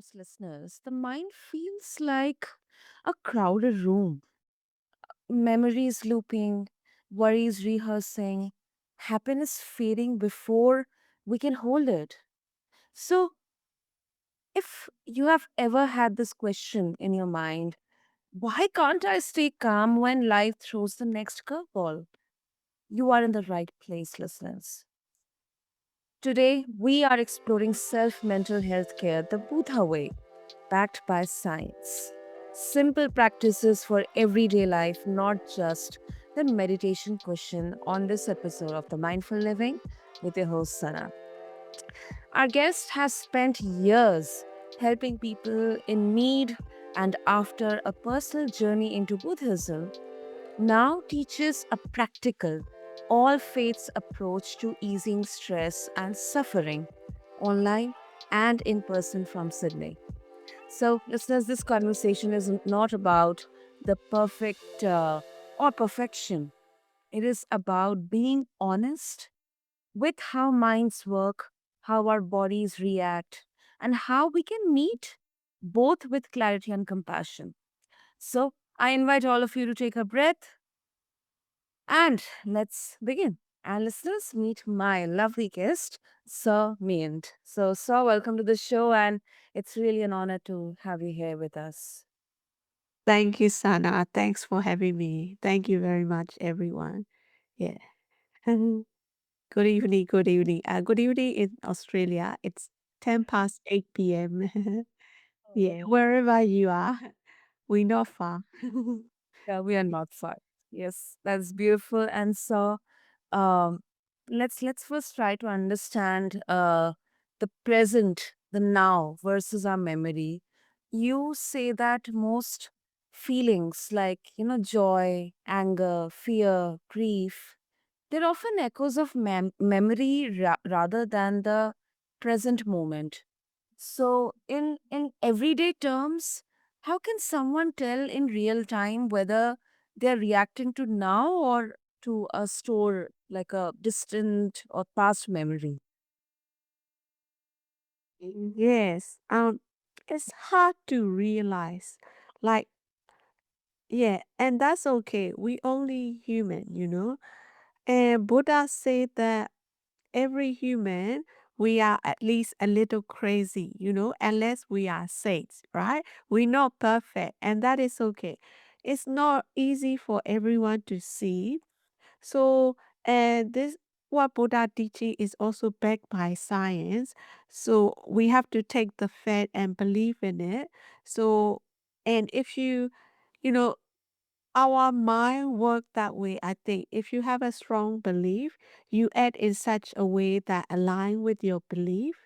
sometimes, listeners, the mind feels like a crowded room, memories looping, worries rehearsing, happiness fading before we can hold it. So, if you have ever had this question in your mind, why can't I stay calm when life throws the next curveball? You are in the right place, listeners. Today, we are exploring self mental health care the Buddha way, backed by science. Simple practices for everyday life, not just the meditation question on this episode of the Mindful Living with your host, Sana. Our guest has spent years helping people in need and after a personal journey into Buddhism now teaches a practical, all faiths approach to easing stress and suffering online and in person from Sydney. So, listeners, this conversation is not about the perfect or perfection. It is about being honest with how minds work, how our bodies react, and how we can meet both with clarity and compassion. So, I invite all of you to take a breath and let's begin. And listeners, meet my lovely guest, Saw Myint. So, Saw, welcome to the show, and it's really an honor to have you here with us. Thank you, Sana. Thanks for having me. Thank you very much, everyone. Yeah. Good evening. Good evening. Good evening in Australia. It's 10 past 8 p.m. Yeah. Oh, Wherever you are, we're not far. yeah, we are not far. Yes, that's beautiful. And so, um, let's first try to understand the present, the now versus our memory. You say that most feelings like joy, anger, fear, grief, they're often echoes of memory rather than the present moment. So, in everyday terms, how can someone tell in real time whether they're reacting to now or to a store like a distant or past memory? Yes. It's hard to realize. Like, yeah, and that's okay. We only human. And Buddha said that every human, we are at least a little crazy, unless we are saints, right? We're not perfect, and that is okay. It's not easy for everyone to see. So, and this what Buddha teaching is also backed by science. So we have to take the fact and believe in it. So, and if you know, our mind work that way. I think if you have a strong belief, you act in such a way that align with your belief,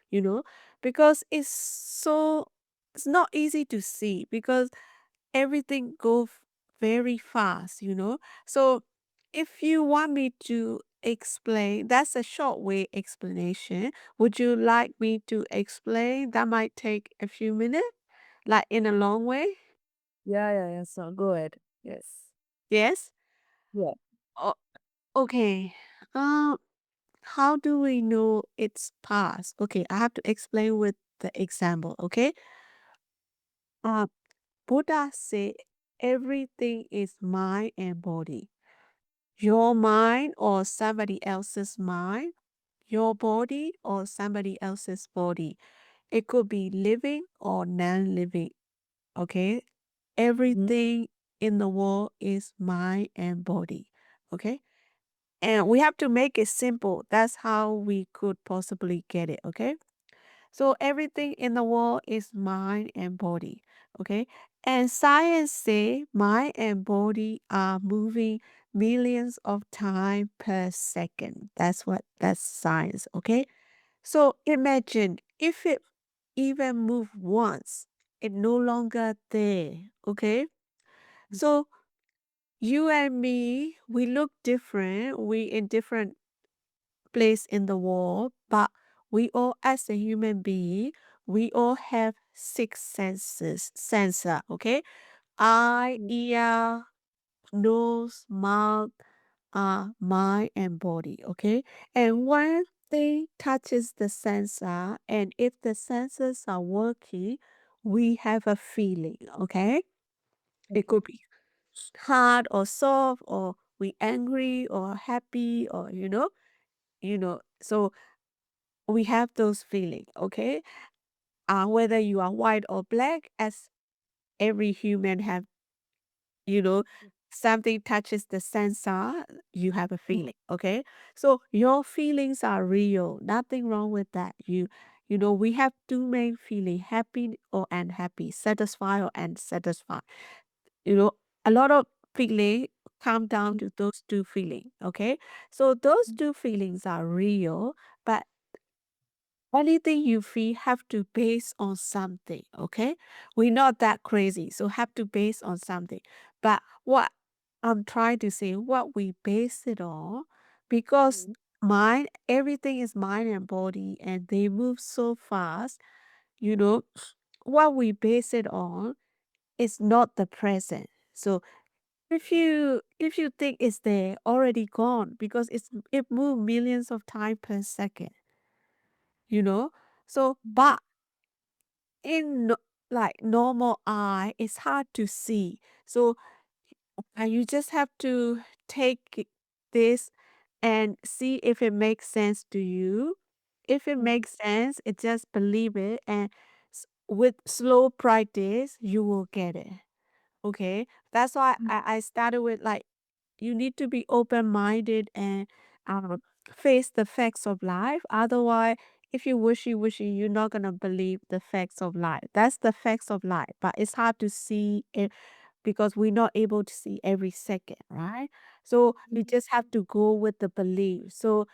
because it's not easy to see because everything goes very fast. So if you want me to explain, that's a short way explanation. Would you like me to explain? That might take a few minutes, like in a long way. Yeah, yeah, yeah. So go ahead. Yes. Yes. Yeah. O- okay. Um, how do we know it's past? Okay, I have to explain with the example. Okay. Uh, Buddha said everything is mind and body. Your mind or somebody else's mind, your body or somebody else's body. It could be living or non-living. Okay. Mhm. Everything in the world is mind and body. Okay. And we have to make it simple. That's how we could possibly get it. Okay. So everything in the world is mind and body. Okay. And science say mind and body are moving millions of times per second. That's science. Okay. So imagine if it even move once, it no longer there. Okay. So you and me, we look different. We in different place in the world, but we all, as a human being, we all have six sensor, okay? Eye, ear, nose, mouth, mind, and body, okay? And one thing touches the sensor, and if the sensors are working, we have a feeling, okay? It Okay. could be hard or soft or we angry or happy or so we have those feelings, okay? Whether you are white or black, as every human have, you know, something touches the sensor, you have a Mm, feeling, okay? So your feelings are real, nothing wrong with that. We have two main feelings, happy or unhappy, satisfied or unsatisfied. You know, a lot of feeling come down mm, to those two feelings, okay? So those mm, two feelings are real, but anything you feel have to base on something, okay? We're not that crazy, so have to base on something. But what I'm trying to say, what we base it on, because mm, mind, everything is mind and body, and they move so fast, you know, what we base it on is not the present. So if you think it's there, already gone, because it moves millions of times per second, you know. So, but in like normal eye, it's hard to see. So you just have to this and see if it makes sense to you. If it mm, makes sense, it just believe it, and with slow practice, you will get it. Okay, that's why mm, I started with like you need to be open minded and um, face the facts of life. Otherwise, if you wishy wishy, you're not gonna believe the facts of life. That's the facts of life, but it's hard to see it because we're not able to see every second, right? So mm, you just have to go with the belief. So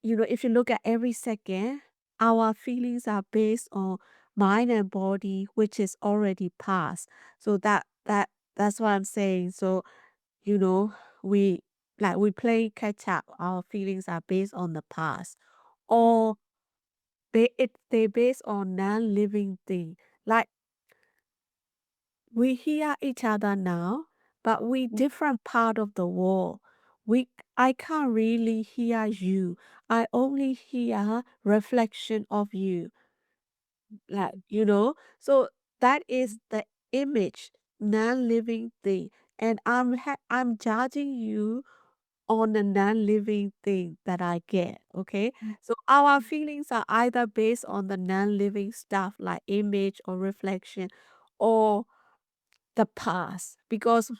if you look at every second, our feelings are based on mind and body, which is already past. So that's what I'm saying. So you know, we we play catch up. Our feelings are based on the past, mm, or they based on non-living thing. Like we hear each other now, but we mm, different part of the world. I can't really hear you. I only hear reflection of you. So that is the image, non-living thing, and I'm judging you on a non-living thing that I get. Okay. mm, So our feelings are either based on the non-living stuff like image or reflection or the past because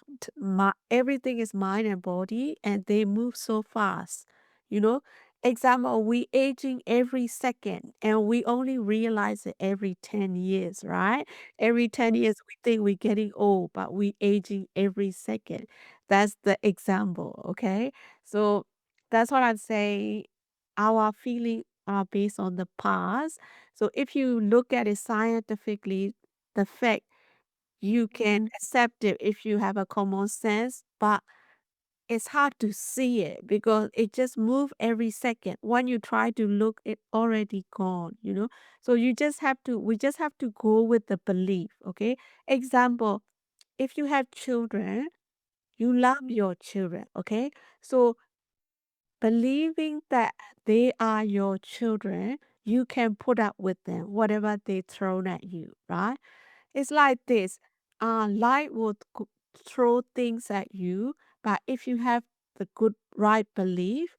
everything is mind and body and they move so fast. You know, example, we aging every second and we only realize it every 10 years, right? Every 10 mm, years we think we're getting old, but we aging every second. That's the example, okay? So that's what I'm saying. Our feelings are based on the past. So if you look at it scientifically, the fact you can accept it if you have a common sense, but it's hard to see it because it just move every second. When you try to look, it already gone. So we just have to go with the belief, okay? Example, if you have children, you love mm, your children, okay? So believing that they are your children, you can put up with them, whatever they thrown at you, right? It's like this. Life will throw things at you, but if you have the good right belief,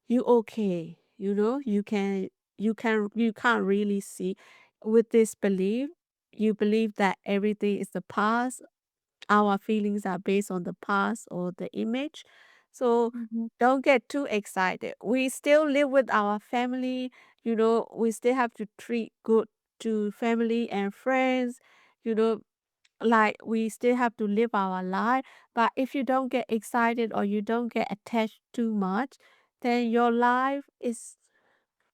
you okay. You can't really see with this belief. You believe that everything is the past, our feelings are based on the past or the image. So mhm, don't get too excited. We still live with our family, we still have to treat good to family and friends, you know, like we still have to live our life. But if you don't get excited or you don't get attached too much, then your life is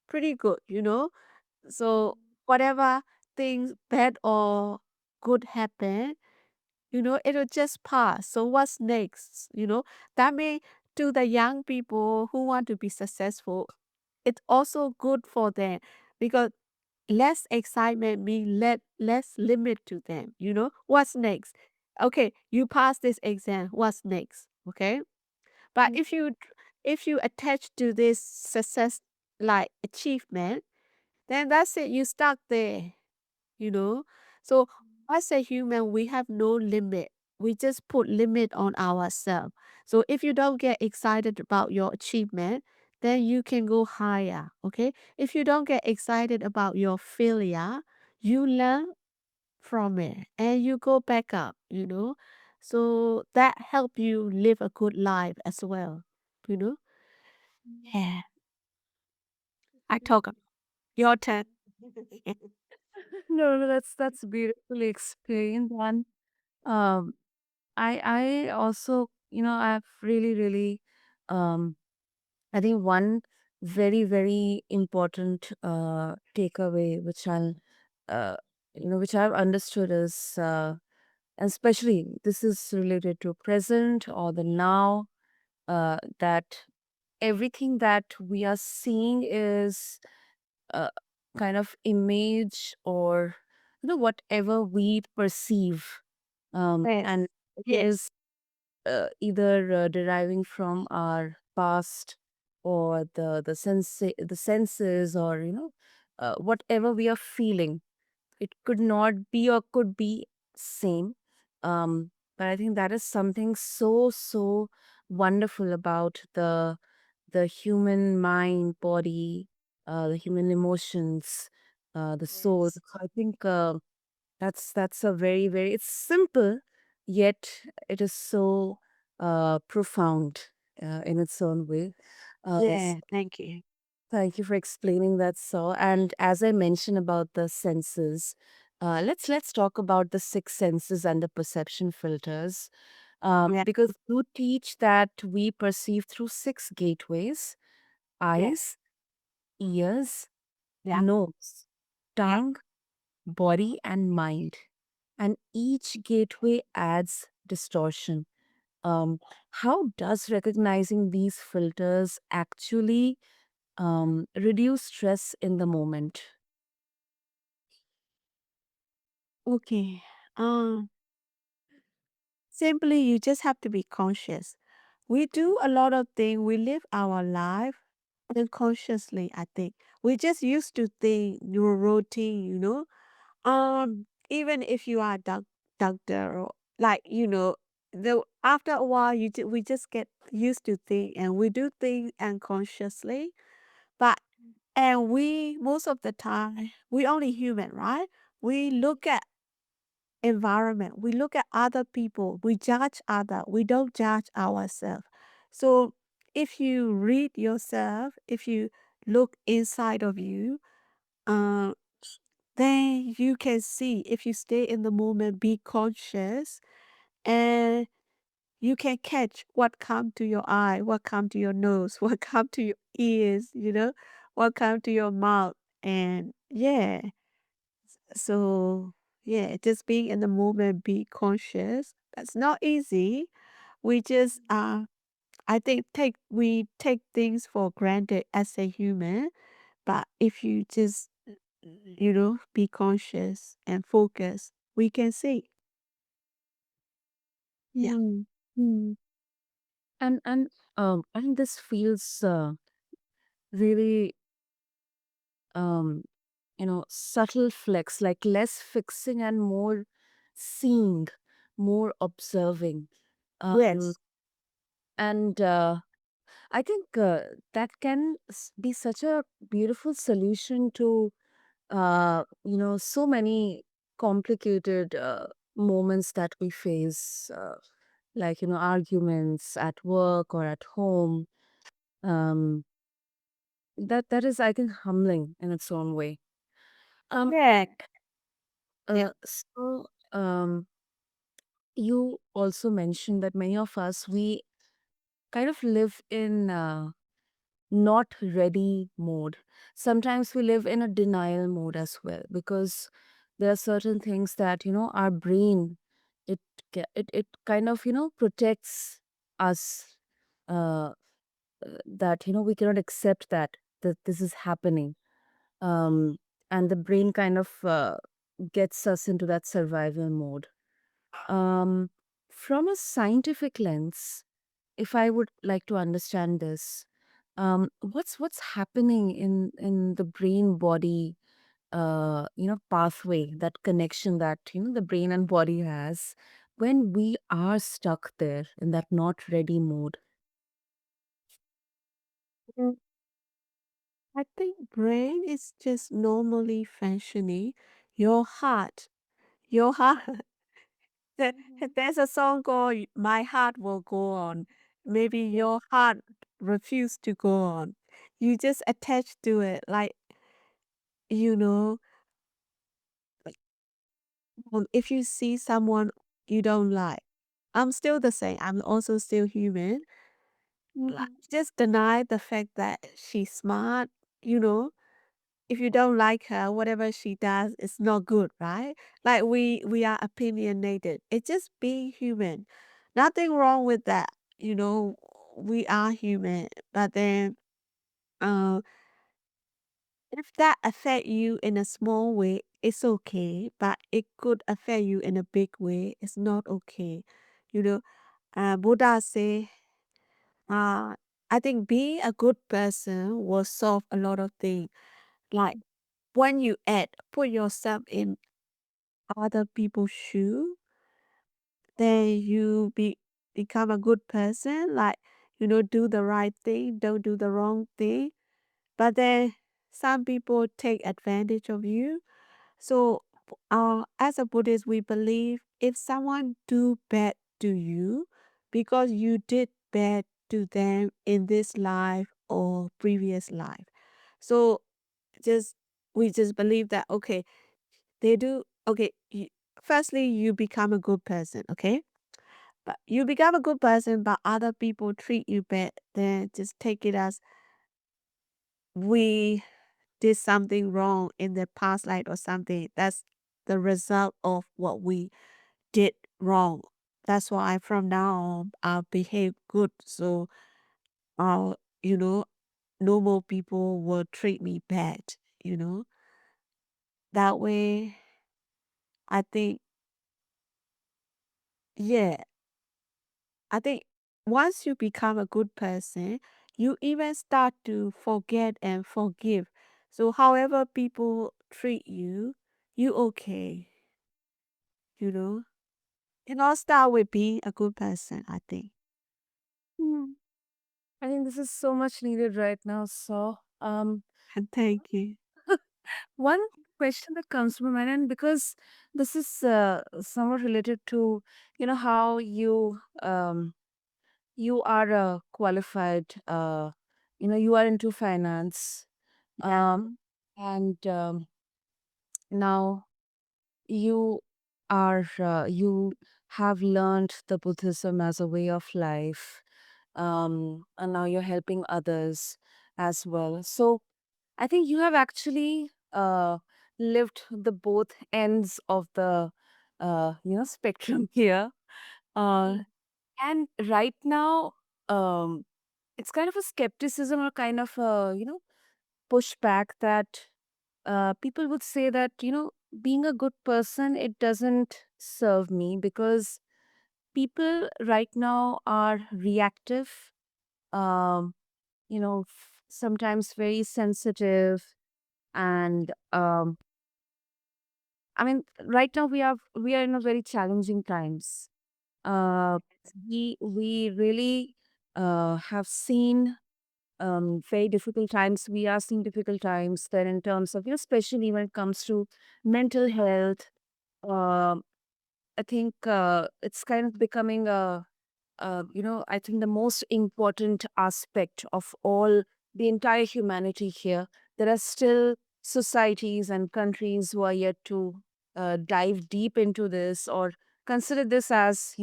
pretty good. So whatever things bad or good happen, it'll just pass. So what's next? That may to the young people who want to be successful, it's also good for them because less excitement means less limit to them. What's next? Okay, you pass this exam. What's next? Okay, but mm, if you attach to this success like achievement, then that's it. You stuck there. You know, So as a human, we have no limit. We just put limit on ourselves. So if you don't get excited about your achievement, then you can go higher. Okay. If you don't get excited about your failure, you learn from it and you go back up. So that help you live a good life as well. You know? Yeah. I talk. Your turn. No, no, that's beautifully explained. And um, I also, I've really, um, I think one very important takeaway uh, which I've understood is, and especially this is related to present or the now, that everything that we are seeing is a kind of image, or whatever we perceive, Yes. and it Yes. is either deriving from our past, or the senses, or whatever we are feeling. It could not be, or could be same. But I think that is something so wonderful about the human mind, body, the human emotions, the soul. Yes. So I think that's a very, it's simple, yet it is so profound in its own way. Yeah. Thank you. Thank you for explaining that, so. And as I mentioned about the senses, let's talk about the six senses and the perception filters, Yeah. because you teach that we perceive through six gateways: Yes. eyes, ears, Yeah. nose, tongue, body, and mind. And each gateway adds distortion. Um, how does recognizing these filters actually reduce stress in the moment? Okay. Um. Simply, you just have to be conscious. We do a lot of things. We live our life unconsciously. I think we just used to think your routine. Even if you are a doctor or the after a while we just get used to things and we do things unconsciously. But and we most of the time we only human, right? We look at environment, we look at other people, we judge other, we don't judge ourselves. So if you read yourself, if you look inside of you, uh, then you can see if you stay in the moment, be conscious, and you can catch what come to your eye, what come to your nose, what come to your ears, what come to your mouth. And yeah, so yeah, just being in the moment, be conscious. That's not easy. We just I think we take things for granted as a human, but if you just be conscious and focus, we can see. Yeah. Hmm. Hmm. And I think this feels really um subtle flex, like less fixing and more seeing, more observing. Um Yes. and I think that can be such a beautiful solution to so many complicated moments that we face, like arguments at work or at home. um that is, I think, humbling in its own way. um Yeah. Yeah. so you also mentioned that many of us, we kind of live in not ready mode. Sometimes we live in a denial mode as well, because there are certain things that our brain, it kind of protects us, uh, that we cannot accept that this is happening. um and the brain kind of gets us into that survival mode. um from a scientific lens, if I would like to understand this, what's happening in the brain body pathway, that connection that, the brain and body has when we are stuck there in that not ready mode. Mm, I think brain is just normally functioning. Your heart. There- Mhm. There's a song called "My Heart Will Go On." Maybe Yeah. your heart refused to go on. You just attach to it, like you know, like, if you see someone you don't like, I'm still the same. I'm also still human. Like, Mhm. just deny the fact that she's smart. You know, if you don't like her, whatever she does is not good, right? Like we are opinionated. It's just being human. Nothing wrong with that. You know, we are human. But then uh if that affect you in a small way, it's okay. But it could affect you in a big way. It's not okay. You know, Buddha say, uh, I think being a good person will solve a lot of things. Like when you put yourself in other people's shoe, then become a good person. Like, do the right thing, don't do the wrong thing. But then some people take advantage of you. So, as a Buddhist, we believe if someone do bad to you because you did bad to them in this life or previous life. So just we just believe that okay, they do okay. Firstly, you become a good person, okay? But you become a good person, but other people treat you bad. Then just take it as we did something wrong in the past life or something. That's the result of what we did wrong. That's why from now on I'll behave good. So I'll, you know, normal people will treat me bad, you know. That way I think, yeah, I think once you become a good person, you even start to forget and forgive. So however people treat you, you okay, you know. It all start with being a good person, I think. Hmm. I think this is so much needed right now. So, And thank you. one question that comes to my mind, and because this is somewhat related to, how you are qualified, you are into finance, um, and now you you have learned the Buddhism as a way of life, and now you're helping others as well. So I think you have actually lived the both ends of the spectrum here. Uh, and right now, it's kind of a skepticism or kind of a pushback that people would say that being a good person, it doesn't serve me because people right now are reactive, um, sometimes very sensitive, and I mean, right now we are in a very challenging times. Uh, we really have seen very difficult times. We are seeing difficult times there in terms of, especially when it comes to mental health. Um, I think it's kind of becoming I think the most important aspect of all the entire humanity here. There are still societies and countries who are yet to dive deep into this or consider this as,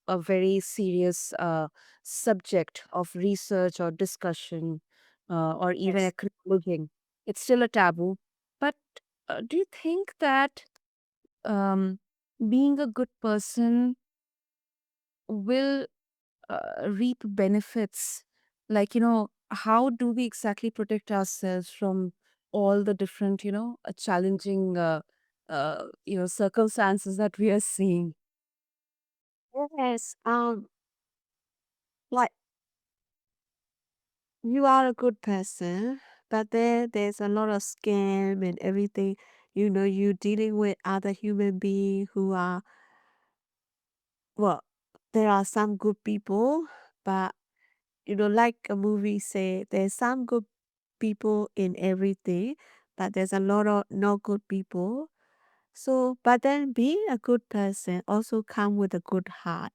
a very serious subject of research or discussion or even Yes. acknowledging. It's still a taboo. But do you think that um, being a good person will reap benefits? Like, how do we exactly protect ourselves from all the different, challenging, circumstances that we are seeing? Yes. Like you are a good person, but there's a lot of scam and everything. You dealing with other human beings who are, well, there are some good people, but like a movie say, there's some good people in everything, but there's a lot of not good people. So, but then being a good person also come with a good heart.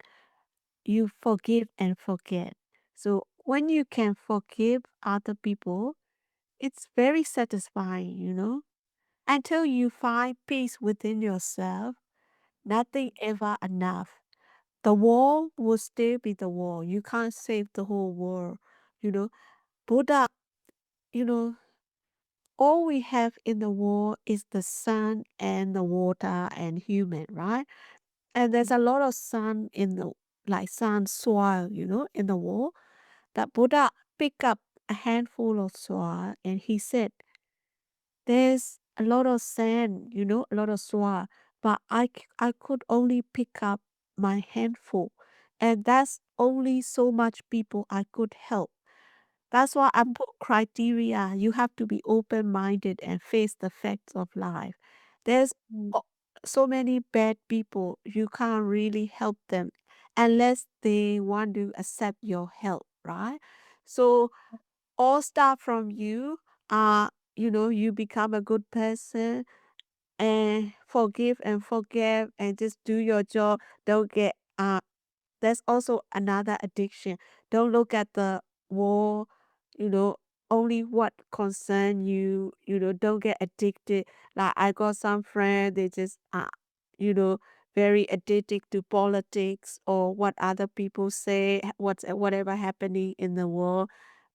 You forgive and forget. So when you can forgive other people, it's very satisfying. Until you find peace within yourself, nothing ever enough. The wall will still be the wall. You can't save the whole world. You know, Buddha, you know, all we have in the world is the sun and the water and human, right? And there's a lot of sun in the like sun soil, in the world. That Buddha picked up a handful of soil and he said, there's a lot of sand, a lot of soil, but I could only pick up my handful. And that's only so much people I could help. That's why I put criteria. You have to be open minded and face the facts of life. There's Mm. o- so many bad people, you can't really help them unless they want to accept your help, right? So, all start from you. You become a good person and forgive and forget and just do your job. Don't get There's also another addiction. Don't look at the wall, you know, only what concern you, don't get addicted. Like I got some friend, they just you know, very addicted to politics or what other people say, whatever happening in the world,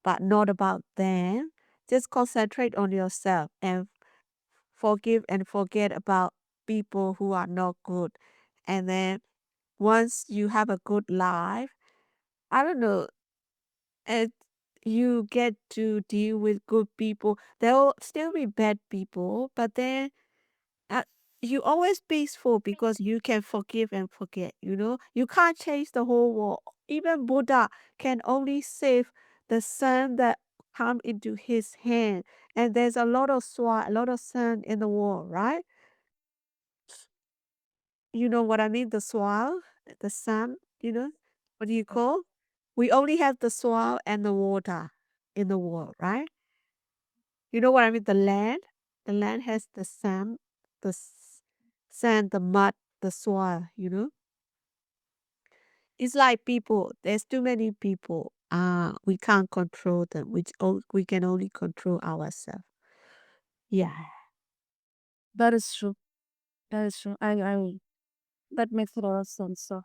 but not about them. Just concentrate on yourself and forgive and forget about people who are not good. And then once you have a good life, I don't know, and you get to deal with good people. There will still be bad people, but then uh, you always peaceful because you can forgive and forget. You can't change the whole world. Even Buddha can only save the sun that come into his hand, and there's a lot of soil, a lot of sun in the world, right? You know what I mean? The soil, the sun, what do you call? We only have the soil and the water in the world, right? You know what I mean? The land. The land has the sand, sand, the mud, the soil. It's like people. There's too many people. We can't control them. We can only control ourselves. Yeah. That is true. That is true. That makes a lot of sense. So,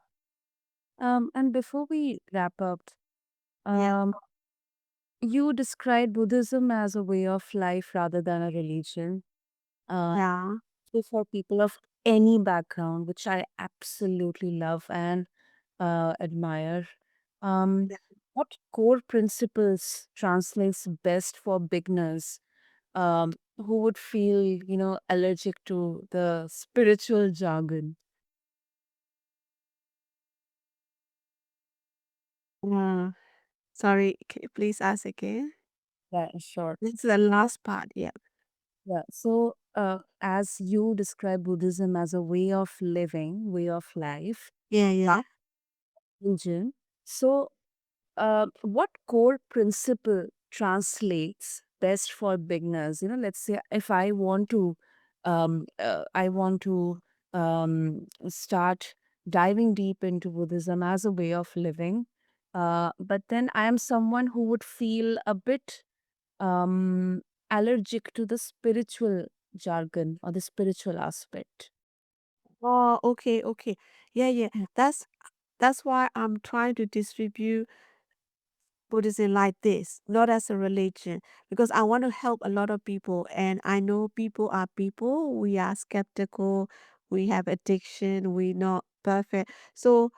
and before we wrap up, Yeah. um, you describe Buddhism as a way of life rather than a religion. Uh, Yeah. for people of any background, which I absolutely love and admire. Um, Yeah. what core principles translates best for beginners who would feel, allergic to the spiritual jargon? Uh, Sorry. Can you please ask again? Yeah, sure. This is the last part. Yeah. Yeah. So, as you describe Buddhism as a way of living, way of life, Yeah. Yeah. religion. So, what core principle translates best for beginners? Let's say if I want to start diving deep into Buddhism as a way of living, but then I am someone who would feel a bit um, allergic to the spiritual jargon or the spiritual aspect. Oh, okay, okay. Yeah, yeah. That's why I'm trying to distribute Buddhism like this, not as a religion, because I want to help a lot of people. And I know people are people. We are skeptical. We have addiction. We're not perfect. So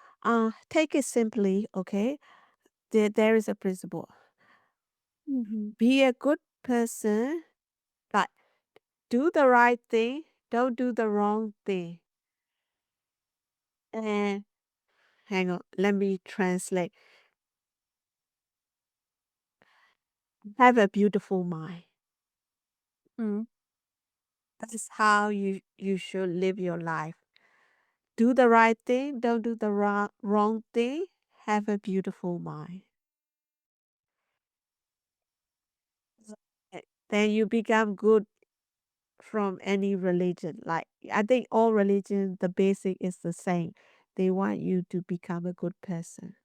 take it simply, okay? There is a principle. Mm-hmm. Be a good person, but do the right thing. Don't do the wrong thing. And hang on, let me translate. Have a beautiful mind. Mm. That's how you should live your life. Do the right thing, don't do the wrong thing. Have a beautiful mind. Then you become good from any religion. Like I think all religion, the basic is the same. They want you to become a good person.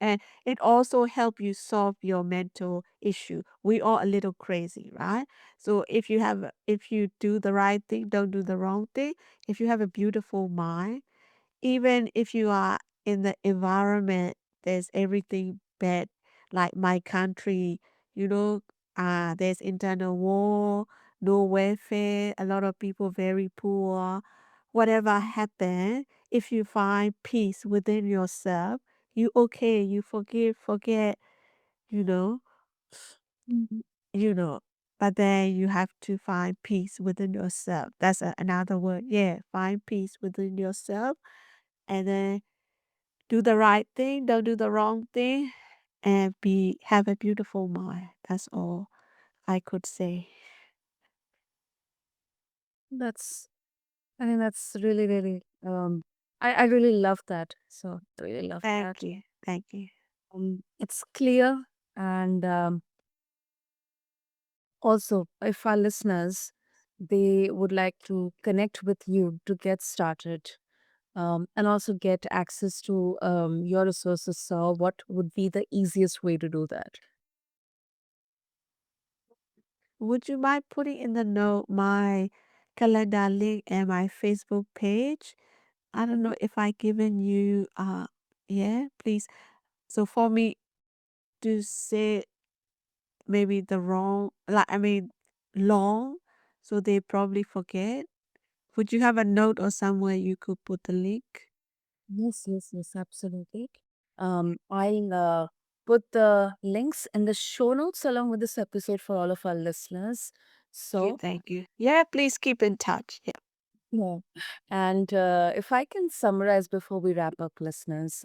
And it also help you solve your mental issue. We all a little crazy, right? So if you do the right thing, don't do the wrong thing. If you have a beautiful mind, even if you are in the environment, there's everything bad, like my country, you know, there's internal war, no welfare, a lot of people very poor. Whatever happened, if you find peace within yourself, you okay, you forgive, forget, you know, Mhm. you know. But then you have to find peace within yourself. That's another word. Yeah, find peace within yourself, and then do the right thing, don't do the wrong thing, and be have a beautiful mind. That's all I could say. That's, I think that's really, really, I really love that. So, I really love Thank that. you. Thank you. It's clear. And also, if our listeners, they would like to connect with you to get started, and also get access to your resources, so what would be the easiest way to do that? Would you mind putting in the note my calendar link and my Facebook page? I don't Mhm. know if I given you yeah, please. So for me to say maybe the wrong like I mean long, so they probably forget. Would you have a note or somewhere you could put the link? Yes, yes, yes, absolutely. I'll put the links in the show notes along with this episode for all of our listeners. Thank you, So, thank you. Yeah, please keep in touch. Yeah. yeah. And if I can summarize before we wrap up, listeners,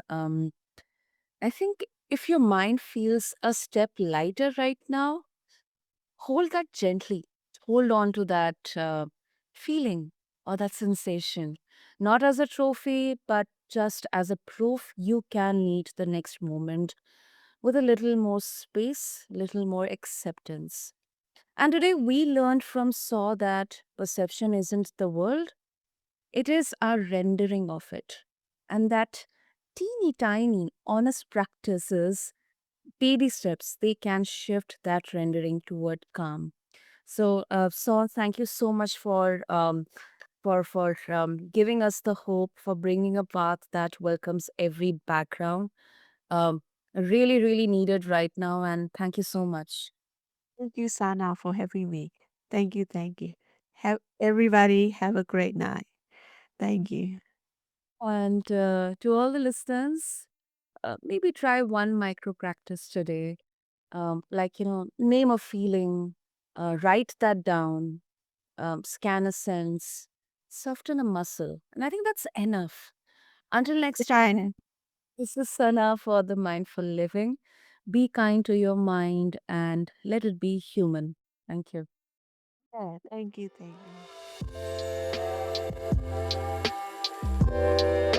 I think if your mind feels a step lighter right now, hold that gently. Hold on to that feeling or that sensation, not as a trophy, but just as a proof you can meet the next moment with a little more space, little more acceptance. And today we learned from Saw that perception isn't the world, it is our rendering of it. And that teeny tiny honest practices, baby steps, they can shift that rendering toward calm. So, Saul, thank you so much for giving us the hope, for bringing a path that welcomes every background. Um, really, really needed right now, and thank you so much. Thank you, Sana, for having me. Thank you, thank you. Have everybody have a great night. Thank you. And to all the listeners, maybe try one micro practice today. Like, name a feeling, write that down, scan a sense, soften a muscle. And I think that's enough. Until next time, China. this is Sana for the Mindful Living. Be kind to your mind and let it be human. Thank you. Yeah, thank you, thank you.